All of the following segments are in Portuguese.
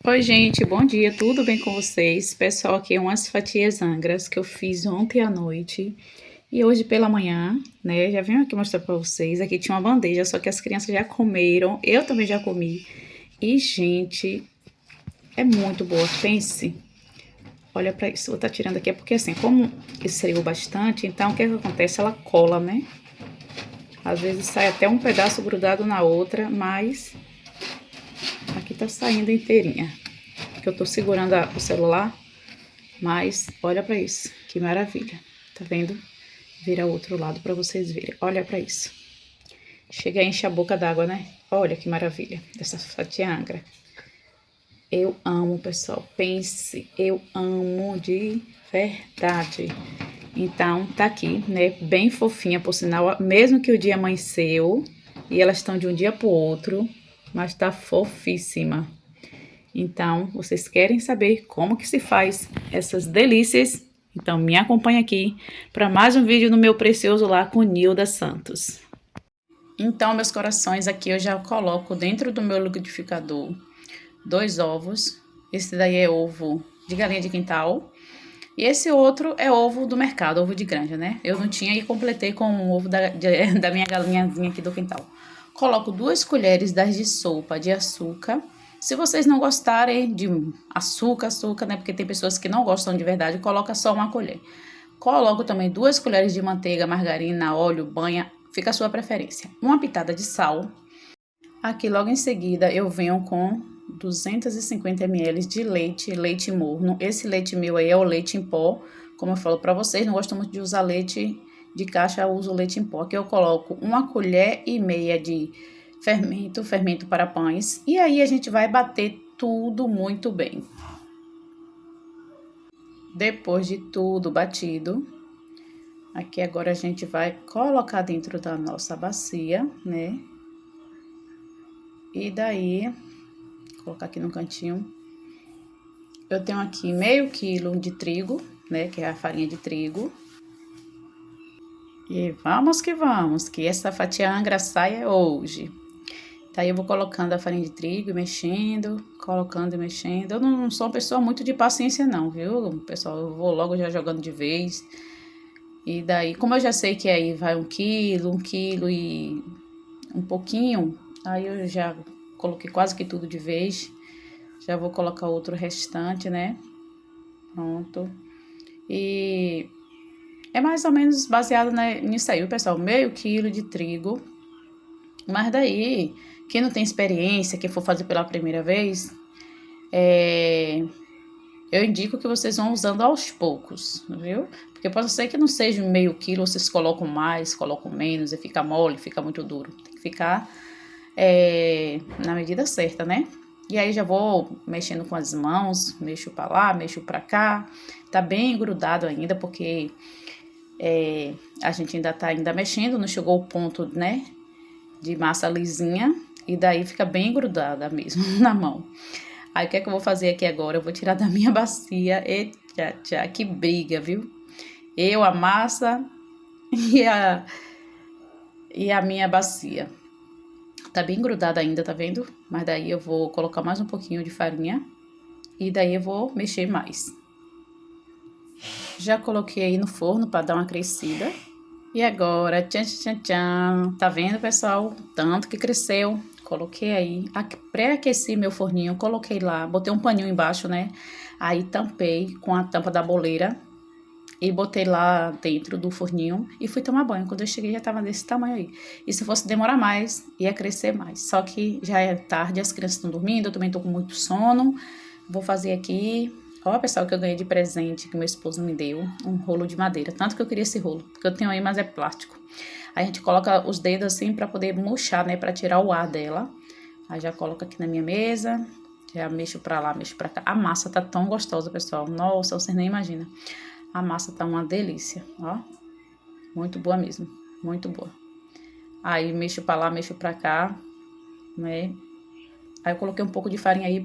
Oi, gente, bom dia, tudo bem com vocês? Pessoal, aqui umas fatias angras que eu fiz ontem à noite e hoje pela manhã, né? Já venho aqui mostrar pra vocês. Aqui tinha uma bandeja, só que as crianças já comeram, eu também já comi. E, gente, é muito boa, pense. Olha pra isso, vou estar tirando aqui, é porque assim, como esfriou bastante, então o que acontece? Ela cola, né? Às vezes sai até um pedaço grudado na outra, mas aqui tá saindo inteirinha. Que eu tô segurando o celular. Mas olha pra isso, que maravilha. Tá vendo? Vira o outro lado pra vocês verem. Olha pra isso. Chega a encher a boca d'água, né? Olha que maravilha dessa fatia angra. Eu amo, pessoal. Pense, eu amo de verdade. Então, tá aqui, né? Bem fofinha, por sinal. Mesmo que o dia amanheceu e elas estão de um dia pro outro, mas tá fofíssima. Então, vocês querem saber como que se faz essas delícias? Então, me acompanha aqui para mais um vídeo no meu precioso lar com Nilda Santos. Então, meus corações, aqui eu já coloco dentro do meu liquidificador 2 ovos. Esse daí é ovo de galinha de quintal. E esse outro é ovo do mercado, ovo de granja, né? Eu não tinha e completei com o ovo da minha galinhazinha aqui do quintal. Coloco 2 colheres das de sopa de açúcar. Se vocês não gostarem de açúcar, né? Porque tem pessoas que não gostam de verdade, coloca só uma colher. Coloco também 2 colheres de manteiga, margarina, óleo, banha, fica a sua preferência. Uma pitada de sal. Aqui logo em seguida eu venho com 250 ml de leite morno. Esse leite meu aí é o leite em pó. Como eu falo para vocês, não gosto muito de usar leite de caixa, eu uso leite em pó. Aqui eu coloco 1,5 colher de fermento para pães. E aí a gente vai bater tudo muito bem. Depois de tudo batido, aqui agora a gente vai colocar dentro da nossa bacia, né? E daí, colocar aqui no cantinho. Eu tenho aqui meio quilo de trigo, né, que é a farinha de trigo. E vamos, que essa fatia angra saia hoje. Daí eu vou colocando a farinha de trigo, mexendo, colocando e mexendo. Eu não sou uma pessoa muito de paciência não, viu, pessoal? Eu vou logo já jogando de vez. E daí, como eu já sei que aí vai 1 quilo e um pouquinho, aí eu já coloquei quase que tudo de vez. Já vou colocar outro restante, né? Pronto. E é mais ou menos baseado nisso aí, pessoal. Meio quilo de trigo. Mas daí, quem não tem experiência, quem for fazer pela primeira vez, eu indico que vocês vão usando aos poucos, viu? Porque pode ser que não seja meio quilo, vocês colocam mais, colocam menos, e fica mole, fica muito duro. Tem que ficar na medida certa, né? E aí já vou mexendo com as mãos, mexo pra lá, mexo pra cá. Tá bem grudado ainda, porque a gente ainda tá mexendo, não chegou o ponto, né, de massa lisinha. E daí fica bem grudada mesmo na mão. Aí o que é que eu vou fazer aqui agora? Eu vou tirar da minha bacia. Eita, que briga, viu? Eu, a massa e a minha bacia. Tá bem grudada ainda, tá vendo? Mas daí eu vou colocar mais um pouquinho de farinha. E daí eu vou mexer mais. Já coloquei aí no forno para dar uma crescida. E agora, tchan, tchan, tchan. Tá vendo, pessoal? Tanto que cresceu. Coloquei aí, pré-aqueci meu forninho, coloquei lá, botei um paninho embaixo, né? Aí tampei com a tampa da boleira e botei lá dentro do forninho e fui tomar banho. Quando eu cheguei já tava desse tamanho aí. E se fosse demorar mais, ia crescer mais. Só que já é tarde, as crianças estão dormindo, eu também tô com muito sono. Vou fazer aqui. Ó, pessoal, que eu ganhei de presente, que meu esposo me deu, um rolo de madeira. Tanto que eu queria esse rolo, porque eu tenho aí, mas é plástico. Aí a gente coloca os dedos assim pra poder murchar, né, pra tirar o ar dela. Aí já coloco aqui na minha mesa, já mexo pra lá, mexo pra cá. A massa tá tão gostosa, pessoal. Nossa, vocês nem imaginam. A massa tá uma delícia, ó. Muito boa mesmo, muito boa. Aí mexo pra lá, mexo pra cá, né. Aí eu coloquei um pouco de farinha aí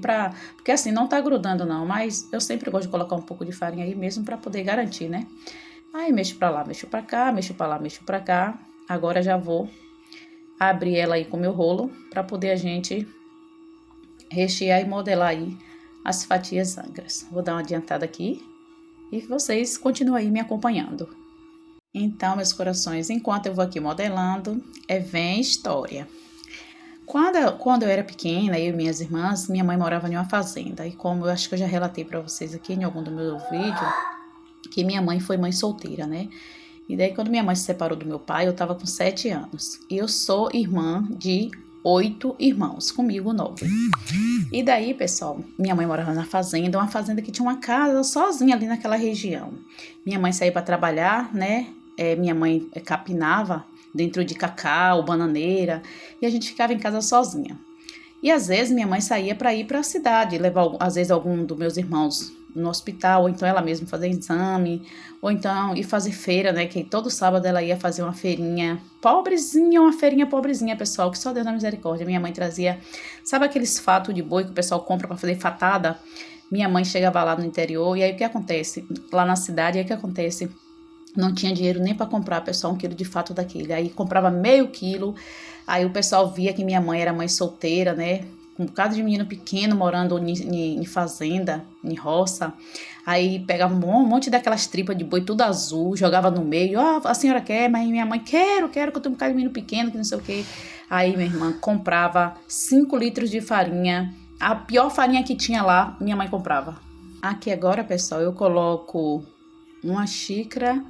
porque assim, não tá grudando não, mas eu sempre gosto de colocar um pouco de farinha aí mesmo pra poder garantir, né? Aí mexo pra lá, mexo pra cá, mexo pra lá, mexo pra cá. Agora já vou abrir ela aí com o meu rolo pra poder a gente rechear e modelar aí as fatias Angras. Vou dar uma adiantada aqui e vocês continuam aí me acompanhando. Então, meus corações, enquanto eu vou aqui modelando, vem história. Quando eu era pequena, eu e minhas irmãs, minha mãe morava em uma fazenda. E como eu acho que eu já relatei para vocês aqui em algum do meu vídeo, que minha mãe foi mãe solteira, né? E daí, quando minha mãe se separou do meu pai, eu tava com 7 anos. E eu sou irmã de 8 irmãos, comigo 9. E daí, pessoal, minha mãe morava na fazenda, uma fazenda que tinha uma casa sozinha ali naquela região. Minha mãe saía para trabalhar, né? Minha mãe capinava dentro de cacau, bananeira, e a gente ficava em casa sozinha. E às vezes minha mãe saía para ir para a cidade, levar às vezes algum dos meus irmãos no hospital, ou então ela mesma fazer exame, ou então ir fazer feira, né, que todo sábado ela ia fazer uma feirinha pobrezinha, uma feirinha pobrezinha, pessoal, que só Deus na misericórdia. Minha mãe trazia, sabe aqueles fatos de boi que o pessoal compra para fazer fatada? Minha mãe chegava lá no interior, e aí o que acontece? Lá na cidade, aí o que acontece? Não tinha dinheiro nem para comprar, pessoal, 1 quilo de fato daquele. Aí comprava meio quilo. Aí o pessoal via que minha mãe era mãe solteira, né? Com um bocado de menino pequeno morando em fazenda, em roça. Aí pegava um monte daquelas tripas de boi tudo azul, jogava no meio. A senhora quer? Mas minha mãe, quero, que eu tenho um bocado de menino pequeno, que não sei o quê. Aí minha irmã comprava 5 litros de farinha. A pior farinha que tinha lá, minha mãe comprava. Aqui agora, pessoal, eu coloco uma xícara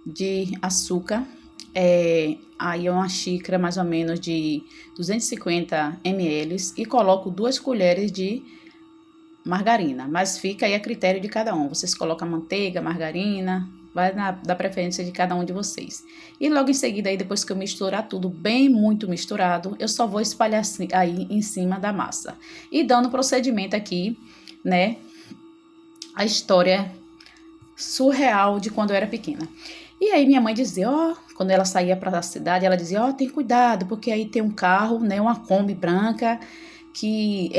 de açúcar, aí uma xícara mais ou menos de 250 ml e coloco 2 colheres de margarina, mas fica aí a critério de cada um. Vocês colocam manteiga, margarina, vai da preferência de cada um de vocês. E logo em seguida, aí depois que eu misturar tudo bem muito misturado, eu só vou espalhar aí em cima da massa. E dando procedimento aqui, né, a história surreal de quando eu era pequena. E aí minha mãe dizia, quando ela saía para a cidade, ela dizia, tem cuidado, porque aí tem um carro, né, uma Kombi branca, que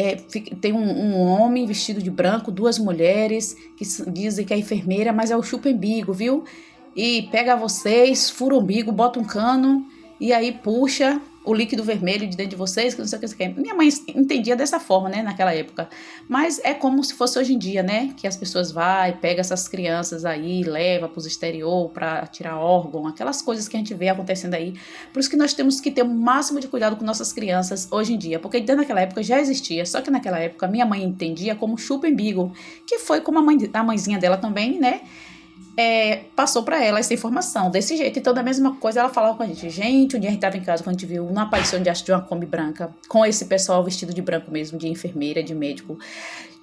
tem um homem vestido de branco, 2 mulheres, que dizem que é enfermeira, mas é o chupa-umbigo, viu? E pega vocês, fura o umbigo, bota um cano, e aí puxa o líquido vermelho de dentro de vocês, que não sei o que você quer. Minha mãe entendia dessa forma, né, naquela época. Mas é como se fosse hoje em dia, né, que as pessoas pegam essas crianças aí, leva para o exterior para tirar órgão, aquelas coisas que a gente vê acontecendo aí. Por isso que nós temos que ter o máximo de cuidado com nossas crianças hoje em dia, porque desde naquela época já existia, só que naquela época minha mãe entendia como chupa-umbigo, que foi como a mãezinha dela também, né, passou para ela essa informação desse jeito. Então, da mesma coisa, ela falava com a gente. Gente, um dia a gente estava em casa, quando a gente viu uma aparição de uma Kombi branca, com esse pessoal vestido de branco mesmo, de enfermeira, de médico.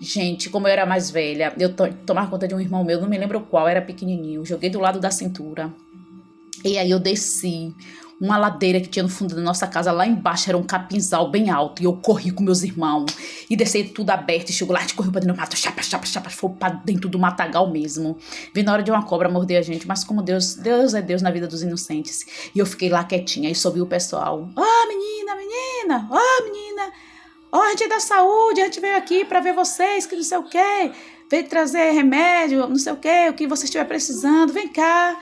Gente, como eu era mais velha, eu tomava conta de um irmão meu, não me lembro qual, era pequenininho, joguei do lado da cintura. E aí eu desci uma ladeira que tinha no fundo da nossa casa, lá embaixo era um capinzal bem alto, e eu corri com meus irmãos, e desci tudo aberto, e chegou lá, a gente correu pra dentro do mato, chapa, foi pra dentro do matagal mesmo. Vi na hora de uma cobra morder a gente, mas como Deus é Deus na vida dos inocentes. E eu fiquei lá quietinha, e só vi o pessoal, menina, menina, a gente é da saúde, a gente veio aqui pra ver vocês, que não sei o que, veio trazer remédio, não sei o que vocês estiverem precisando, vem cá.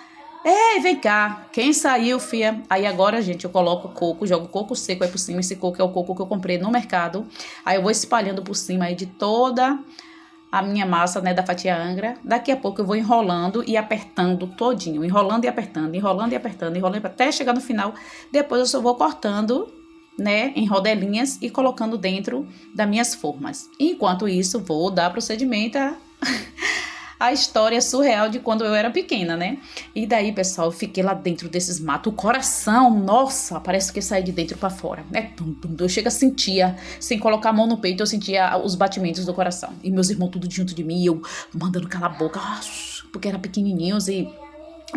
Vem cá, quem saiu, fia? Aí agora, gente, eu coloco coco, jogo coco seco aí por cima. Esse coco é o coco que eu comprei no mercado. Aí eu vou espalhando por cima aí de toda a minha massa, né, da fatia Angra. Daqui a pouco eu vou enrolando e apertando todinho. Enrolando e apertando, até chegar no final. Depois eu só vou cortando, né, em rodelinhas e colocando dentro das minhas formas. Enquanto isso, vou dar procedimento a história surreal de quando eu era pequena, né? E daí, pessoal, eu fiquei lá dentro desses matos. O coração, nossa, parece que sai de dentro pra fora. Eu chego a sentir, sem colocar a mão no peito, eu sentia os batimentos do coração. E meus irmãos tudo junto de mim, eu mandando calar a boca, porque eram pequenininhos e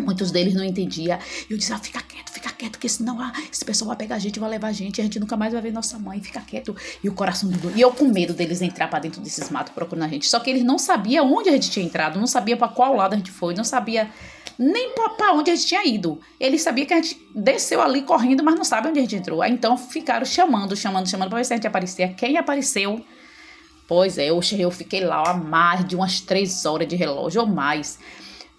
muitos deles não entendiam. E eu dizia, fica quieto, porque senão esse pessoal vai pegar a gente, vai levar a gente nunca mais vai ver nossa mãe, fica quieto. E o coração do... E eu com medo deles entrar pra dentro desses matos procurando a gente. Só que eles não sabiam onde a gente tinha entrado, não sabia pra qual lado a gente foi, não sabia nem pra onde a gente tinha ido. Eles sabiam que a gente desceu ali correndo, mas não sabem onde a gente entrou. Aí então ficaram chamando pra ver se a gente aparecia. Quem apareceu? Pois é, eu fiquei lá há mais de umas 3 horas de relógio ou mais.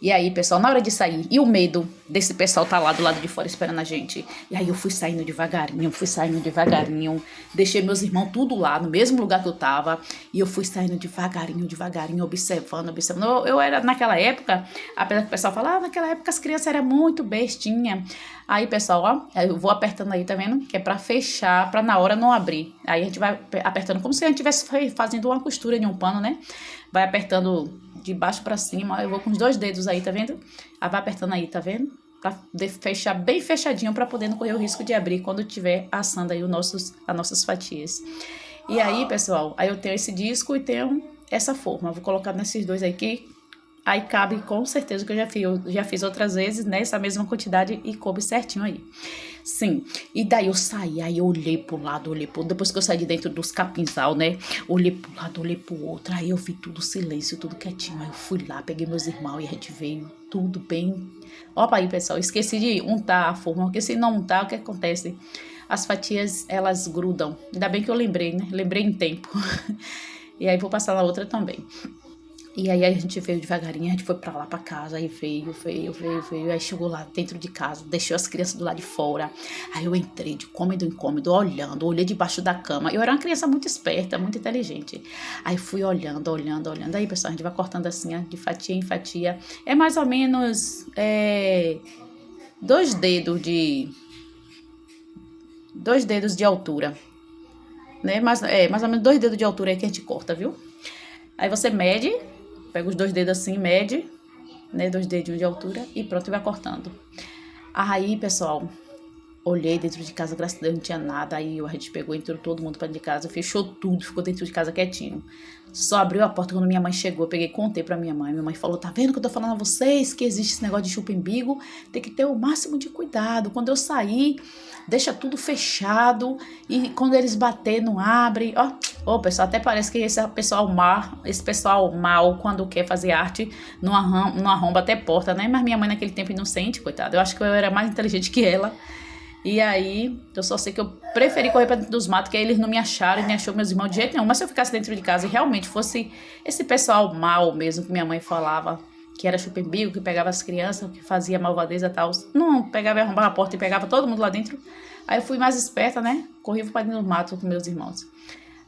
E aí, pessoal, na hora de sair, e o medo desse pessoal tá lá do lado de fora esperando a gente. E aí eu fui saindo devagarinho, deixei meus irmãos tudo lá, no mesmo lugar que eu tava, e eu fui saindo devagarinho, observando. Eu era, naquela época, apesar que o pessoal fala, naquela época as crianças eram muito bestinhas. Aí, pessoal, ó, eu vou apertando aí, tá vendo? Que é pra fechar, pra na hora não abrir. Aí a gente vai apertando como se a gente estivesse fazendo uma costura de um pano, né? Vai apertando de baixo pra cima, eu vou com os 2 dedos aí, tá vendo? Aí vai apertando aí, tá vendo? Pra fechar bem fechadinho, pra poder não correr o risco de abrir quando tiver assando aí as nossas fatias. E aí, pessoal, aí eu tenho esse disco e tenho essa forma. Eu vou colocar nesses 2 aqui. Aí cabe com certeza que eu já fiz outras vezes nessa mesma quantidade e coube certinho aí. Sim, e daí eu saí, aí eu olhei pro lado, depois que eu saí de dentro dos capinzal, né? Olhei pro lado, olhei pro outro, aí eu vi tudo silêncio, tudo quietinho. Aí eu fui lá, peguei meus irmãos e a gente veio tudo bem. Opa aí, pessoal, esqueci de untar a forma, porque se não untar, o que acontece? As fatias, elas grudam. Ainda bem que eu lembrei, né? Lembrei em tempo. E aí vou passar na outra também. E aí a gente veio devagarinho, a gente foi pra lá pra casa, aí veio, aí chegou lá dentro de casa, deixou as crianças do lado de fora. Aí eu entrei de cômodo em cômodo, olhando, olhei debaixo da cama. Eu era uma criança muito esperta, muito inteligente. Aí fui olhando. Aí, pessoal, a gente vai cortando assim, ó, de fatia em fatia. É mais ou menos 2 dedos de... 2 dedos de altura, né? Mais ou menos 2 dedos de altura aí que a gente corta, viu? Aí você mede, pega os 2 dedos assim, mede, né, 2 dedinhos de altura e pronto, e vai cortando. Aí, pessoal, olhei dentro de casa, graças a Deus não tinha nada. Aí a gente pegou, entrou todo mundo pra dentro de casa, fechou tudo, ficou dentro de casa quietinho. Só abriu a porta quando minha mãe chegou, eu peguei, contei pra minha mãe. Minha mãe falou, tá vendo que eu tô falando a vocês que existe esse negócio de chupa-embigo? Tem que ter o máximo de cuidado. Quando eu sair, deixa tudo fechado e quando eles bater, não abre. Ó, pessoal, até parece que esse pessoal mal, quando quer fazer arte, não arromba até porta, né? Mas minha mãe naquele tempo inocente, coitada. Eu acho que eu era mais inteligente que ela. E aí, eu só sei que eu preferi correr pra dentro dos matos, que aí eles não me acharam e nem achou meus irmãos de jeito nenhum. Mas se eu ficasse dentro de casa e realmente fosse esse pessoal mal mesmo, que minha mãe falava, que era chupa-embigo, que pegava as crianças, que fazia malvadeza e tal, não pegava e arrombava a porta e pegava todo mundo lá dentro. Aí eu fui mais esperta, né? Corri pra dentro dos matos com meus irmãos.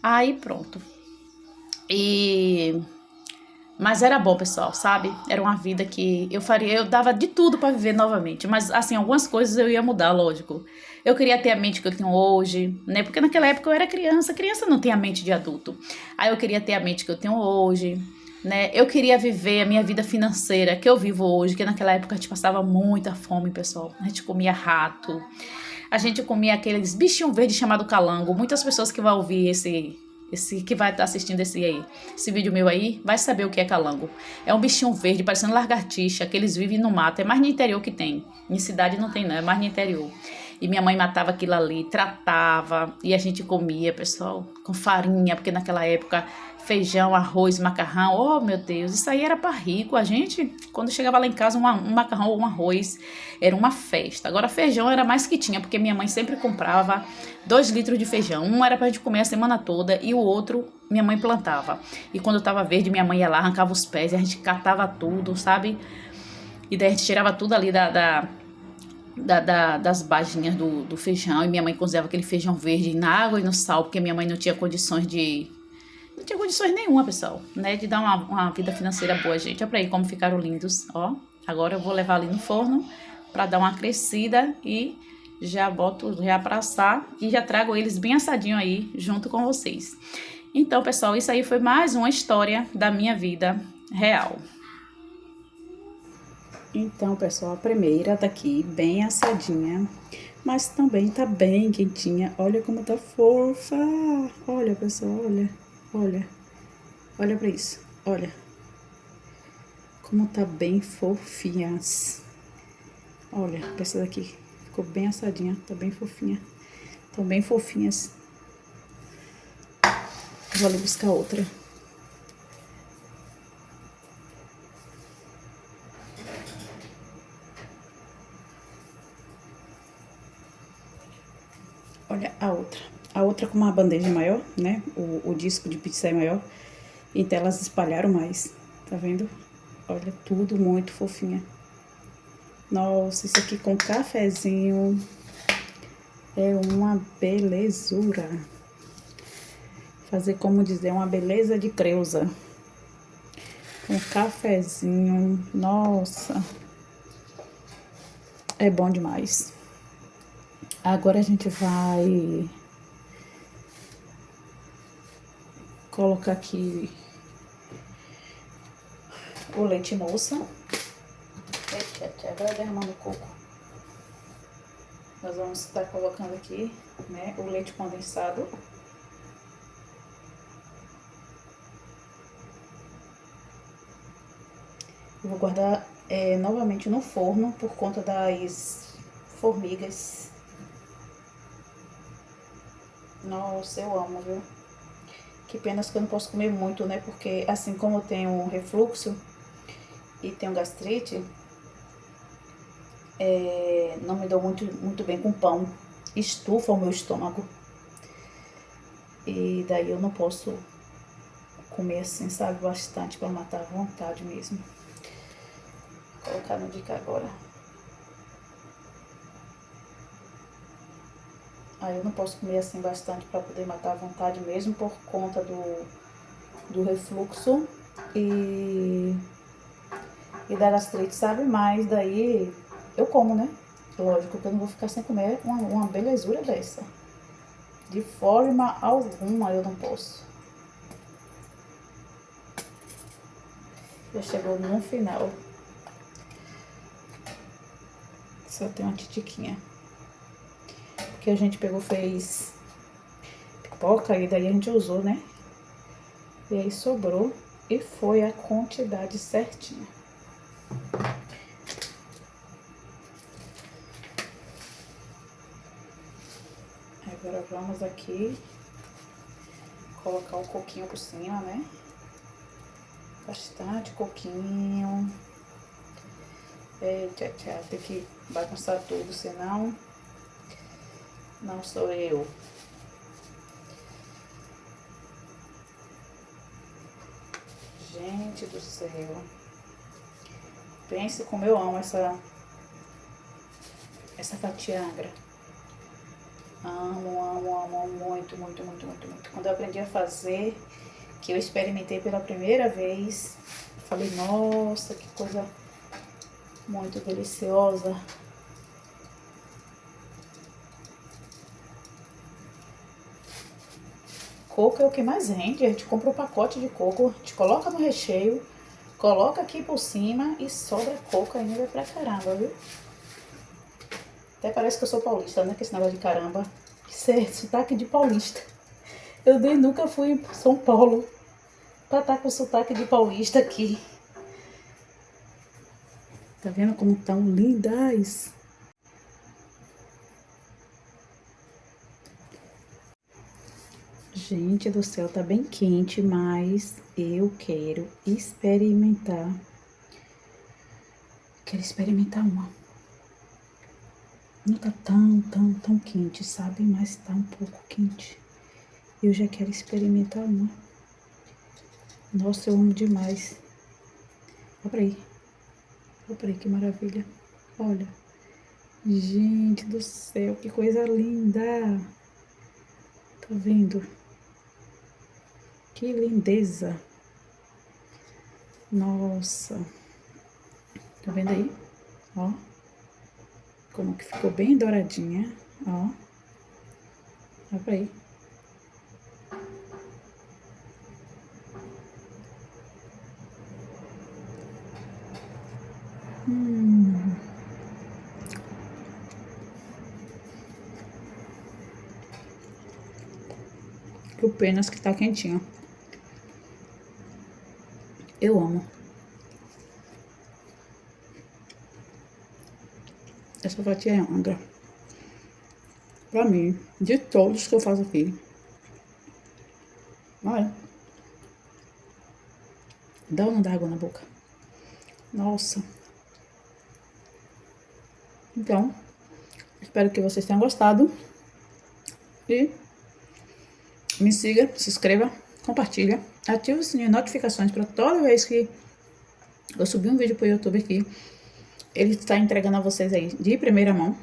Aí pronto. Mas era bom, pessoal, sabe? Era uma vida que eu faria, eu dava de tudo pra viver novamente. Mas, assim, algumas coisas eu ia mudar, lógico. Eu queria ter a mente que eu tenho hoje, né? Porque naquela época eu era criança, criança não tem a mente de adulto. Aí eu queria ter a mente que eu tenho hoje, né? Eu queria viver a minha vida financeira que eu vivo hoje, que naquela época a gente passava muita fome, pessoal. A gente comia rato, a gente comia aqueles bichinhos verdes chamado calango. Muitas pessoas que vão ouvir esse que vai estar assistindo esse vídeo meu aí, vai saber o que é calango. É um bichinho verde, parecendo lagartixa, que eles vivem no mato. É mais no interior que tem. Em cidade não tem, não. É mais no interior. E minha mãe matava aquilo ali, tratava, e a gente comia, pessoal, com farinha, porque naquela época feijão, arroz, macarrão, oh meu Deus, isso aí era para rico. A gente, quando chegava lá em casa, um macarrão ou um arroz, era uma festa. Agora feijão era mais que tinha, porque minha mãe sempre comprava 2 litros de feijão. Um era pra gente comer a semana toda e o outro minha mãe plantava. E quando tava verde, minha mãe ia lá, arrancava os pés e a gente catava tudo, sabe? E daí a gente tirava tudo ali das baginhas do feijão. E minha mãe cozinhava aquele feijão verde na água e no sal, porque minha mãe não tinha condições nenhuma, pessoal, né, de dar uma vida financeira boa, gente. Olha pra aí como ficaram lindos, ó. Agora eu vou levar ali no forno pra dar uma crescida e já boto já pra assar e já trago eles bem assadinho aí junto com vocês. Então, pessoal, isso aí foi mais uma história da minha vida real. Então, pessoal, a primeira tá aqui bem assadinha, mas também tá bem quentinha. Olha como tá fofa. Olha, pessoal, olha pra isso, olha como tá bem fofinhas. Olha, essa daqui ficou bem assadinha, tá bem fofinha, tão bem fofinhas. Vou ali buscar outra. Olha a outra com uma bandeja maior, né? O disco de pizza é maior, então elas espalharam mais, tá vendo? Olha, tudo muito fofinha. Nossa, isso aqui com cafezinho é uma belezura. Fazer, como dizer, uma beleza de Creusa. Com cafezinho, nossa, é bom demais. Agora a gente vai colocar aqui o leite moça. Agora derramando o coco. Nós vamos estar colocando aqui, né, o leite condensado. Eu vou guardar novamente no forno por conta das formigas. Nossa, eu amo, viu? Que pena que eu não posso comer muito, né? Porque assim como eu tenho refluxo e tenho gastrite, não me dou muito bem com pão. Estufa o meu estômago. E daí eu não posso comer assim, sabe? Bastante pra matar a vontade mesmo. Vou colocar no dica agora. Aí eu não posso comer assim bastante pra poder matar a vontade mesmo por conta do refluxo e da gastrite, sabe? Mas daí eu como, né? Lógico que eu não vou ficar sem comer uma belezura dessa. De forma alguma eu não posso. Já chegou no final. Só tem uma titiquinha. Que a gente pegou, fez pipoca e daí a gente usou, né? E aí sobrou e foi a quantidade certinha. Agora vamos aqui colocar o coquinho por cima, né? Bastante coquinho. Eita, tem que bagunçar tudo, senão não sou eu. Gente do céu. Pense como eu amo essa fatia Angra. Amo muito. Quando eu aprendi a fazer, que eu experimentei pela primeira vez, falei, nossa, que coisa muito deliciosa. Coco é o que mais rende. A gente compra um pacote de coco, a gente coloca no recheio, coloca aqui por cima e sobra coco ainda pra caramba, viu? Até parece que eu sou paulista, né? Que esse negócio de caramba. Isso é sotaque de paulista. Eu nem nunca fui em São Paulo pra estar com sotaque de paulista aqui. Tá vendo como tão lindas? Gente do céu, tá bem quente, mas eu quero experimentar. Quero experimentar uma. Não tá tão quente, sabe? Mas tá um pouco quente. Eu já quero experimentar uma. Nossa, eu amo demais. Olha aí que maravilha. Olha. Gente do céu, que coisa linda. Tá vendo? Que lindeza. Nossa. Tá vendo aí? Ó. Como que ficou bem douradinha. Ó. Olha pra aí. Que penas que tá quentinho. Eu amo. Essa fatia é Angra. Pra mim, de todos que eu faço aqui. Olha. Dá ou não dá água na boca? Nossa. Então, espero que vocês tenham gostado. E me siga, se inscreva, compartilha, ative o sininho de notificações para toda vez que Eu subi um vídeo pro YouTube aqui. Ele está entregando a vocês aí de primeira mão.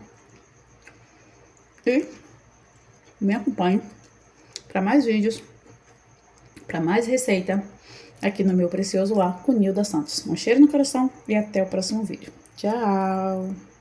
E me acompanhe para mais vídeos, para mais receita aqui no meu precioso lar com Nilda Santos. Um cheiro no coração e até o próximo vídeo. Tchau!